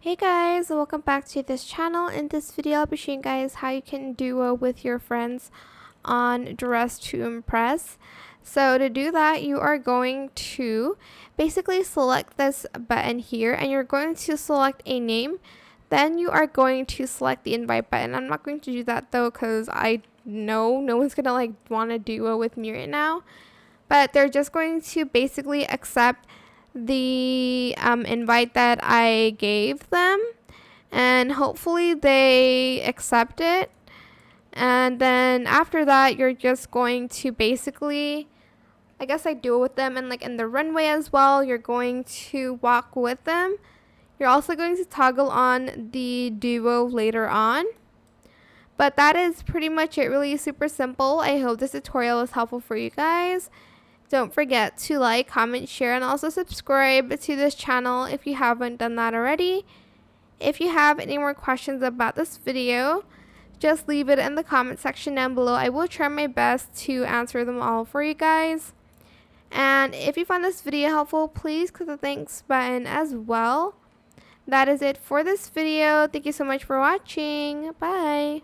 Hey guys, welcome back to this channel. In this video, I'll be showing you guys how you can duo with your friends on Dress to Impress. So to do that, you are going to basically select this button here and you're going to select a name. Then you are going to select the invite button. I'm not going to do that though because I know no one's gonna want to duo with me right now. But they're just going to basically accept the invite that I gave them, and hopefully they accept it. And then after that, you're just going to basically, I guess I do it with them, and in the runway as well, you're going to walk with them. You're also going to toggle on the duo later on. But that is pretty much it. Really super simple. I hope this tutorial is helpful for you guys. Don't forget to like, comment, share, and also subscribe to this channel if you haven't done that already. If you have any more questions about this video, just leave it in the comment section down below. I will try my best to answer them all for you guys. And if you found this video helpful, please click the thanks button as well. That is it for this video. Thank you so much for watching. Bye.